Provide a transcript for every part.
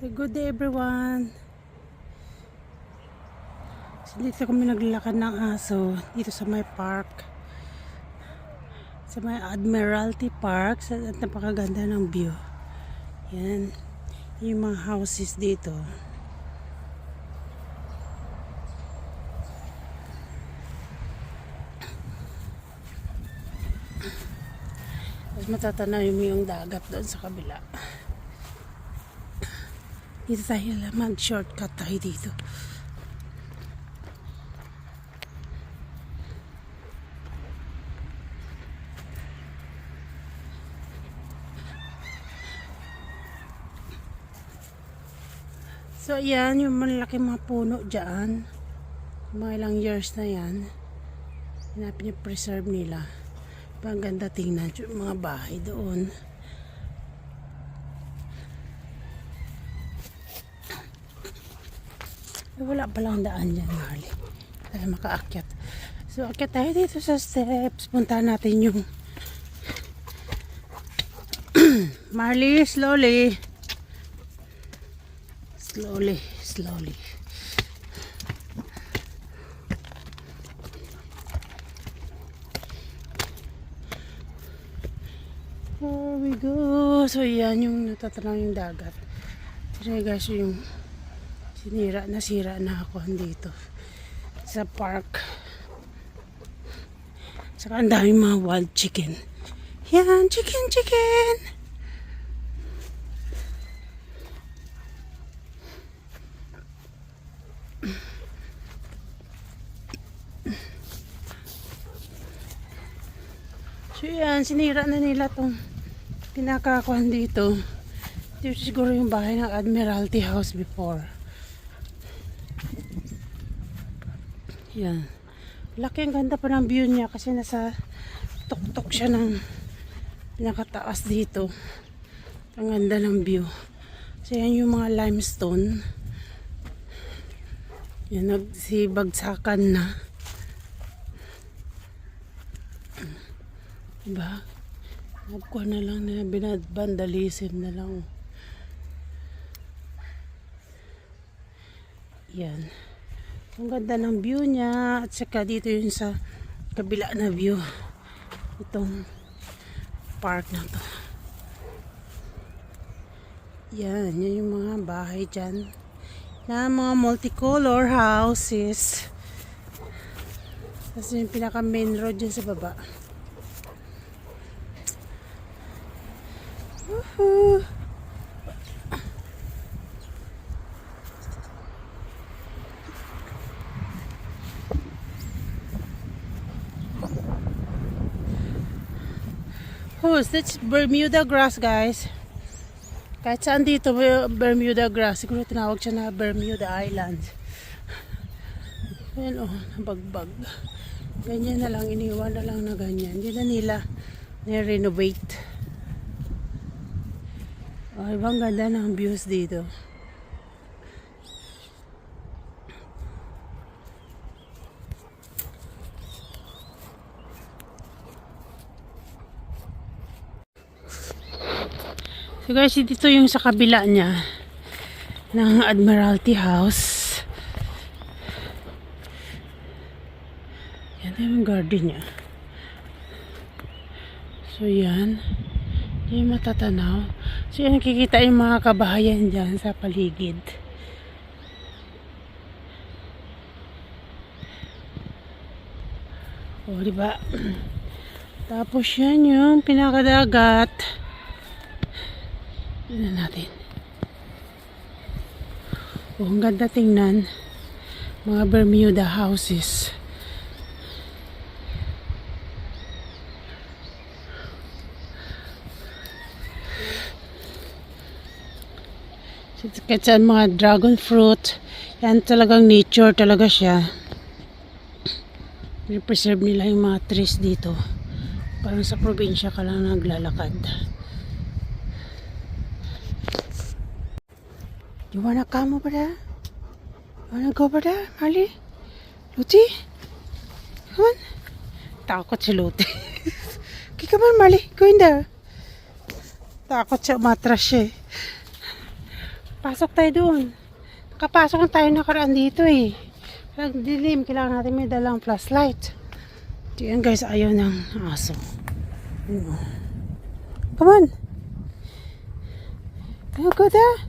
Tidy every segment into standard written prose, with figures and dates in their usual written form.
Good day everyone. So, dito kami naglalakad ng aso dito sa may park, sa may Admiralty Park. At napakaganda ng view. Yan yung mga houses dito. Tapos matatanaw yung dagat doon sa kabila. Dito tayo mag-shortcut tayo dito. So ayan, yung malaki mga puno dyan. Mga ilang years na yan. Pinapreserve nila. Ang ganda tingnan yung mga bahay doon. Wala palang daan dyan, Marley. Para makaakyat. So, akyat tayo dito sa steps. Punta natin yung Marley, slowly. Slowly, slowly. There we go. So, yan yung natatanaw yung dagat. Pero guys, yung nasira na ako dito sa park. Saka ang daming mga wild chicken. Yan, chicken. So yan, sinira na nila tong pinakakuan dito. Dito siguro yung bahay ng Admiralty House before. Yan. Laki, ang ganda pa ng view niya kasi nasa tuktok siya ng pinakataas dito. Ang ganda ng view. So yan yung mga limestone. Yan, nagsibagsakan na. Diba? Nagkuha na lang na binabandalism na lang. Yan. Ang ganda ng view niya. At saka dito yun sa kabila na view. Itong park na to. Yan. Yan yung mga bahay dyan. Yan, mga multicolor houses. Tapos yung pinaka main road dyan sa baba. Woohoo! Oh, that's Bermuda grass, guys. Kahit saan dito Bermuda grass. Siguro tinawag siya na Bermuda Island. Ayan, oh, nabagbag. Ganyan na lang, iniwan na lang na ganyan. Hindi na nila na-renovate. Oh, ibang ganda ng views dito. So guys, dito yung sa kabila niya ng Admiralty House. Yan yung garden niya. So yan. Yan yung matatanaw. So yan, nakikita yung mga kabahayan dyan sa paligid. O, diba? Tapos yan yung pinakadagat. Tignan natin. Oh, ang ganda tingnan. Mga Bermuda houses. Kasi mga dragon fruit. Yan talagang nature talaga siya. Preserve nila yung mga trees dito. Parang sa probinsya ka lang naglalakad. You wanna come over there? You wanna go over there, Marley? Luti? Come on. Takot si Luti. Okay, come on, Marley. Go in there. Takot siya, umatras siya eh. Pasok tayo doon. Nakapasok na tayo nakaraan dito eh. Walang dilim. Kailangan natin may dalang flashlight. Diyan guys, ayaw ng aso. Ano? Come on. Can you go there?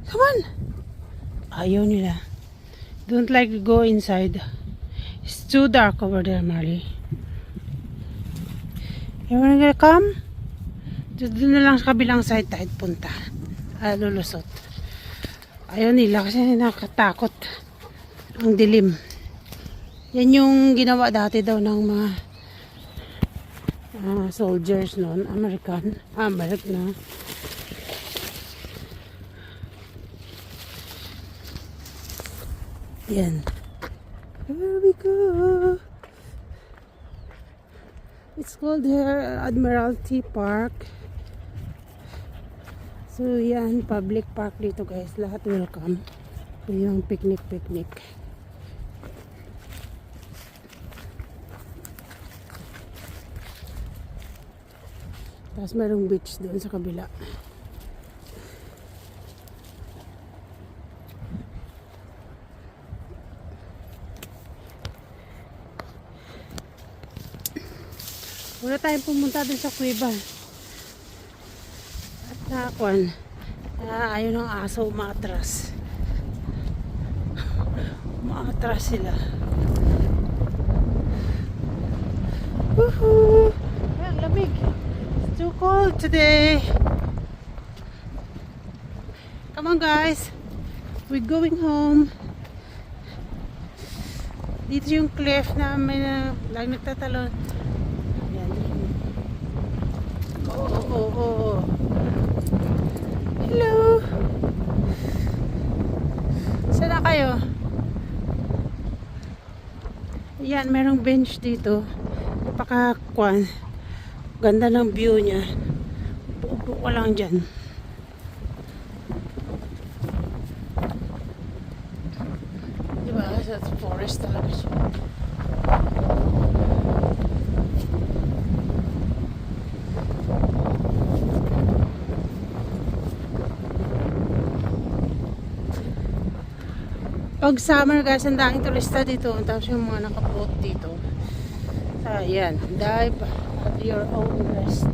Come on. Ayaw nila. Don't like to go inside. It's too dark over there, Marley. You wanna come? Doon na lang sa kabilang side tayo punta. Lulusot. Ayaw nila kasi nakakatakot ang dilim. Yan yung ginawa dati daw ng mga soldiers noon, American na. Yan. Here we go. It's called here Admiralty Park. So yan, public park dito guys. Lahat welcome. So, yung picnic. Tapos mayroong beach doon sa kabila. Wala tayong pumunta doon sa kuweba. Nakakwan. Ayaw ng aso umatras. Umatras sila. Woohoo! Ang lamig. It's too cold today. Come on guys. We're going home. Dito yung cliff na may lang nagtatalon. Ayan. Oh. Hello! Saan na kayo? Yan, merong bench dito. Napakakwan. Ganda ng view niya. Upo ko lang dyan. Diba? Sa forest talaga siya. Pag summer guys, ang daming turista dito. Tapos yung mga nakaboat dito. Ayan, dive at your own risk.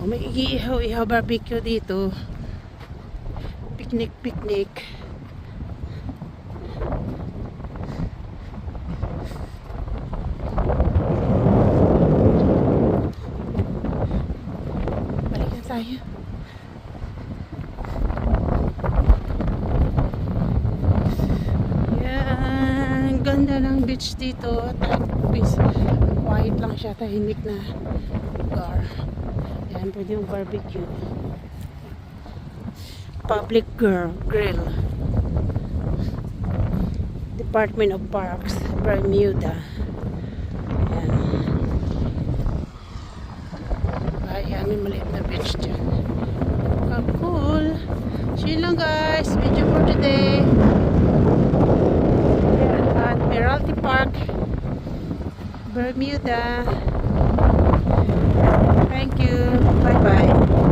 May iihaw barbecue dito. Picnic. Balik na tayo. Ganda ng beach dito. Quiet lang siya, tahimik na lugar. Yan, pwede yung barbecue. Public grill. Department of Parks, Bermuda. Yan. Ayan, may maliit na beach dyan. Cool. So yun lang guys. Video for today. Admiralty Park, Bermuda. Thank you. Bye bye.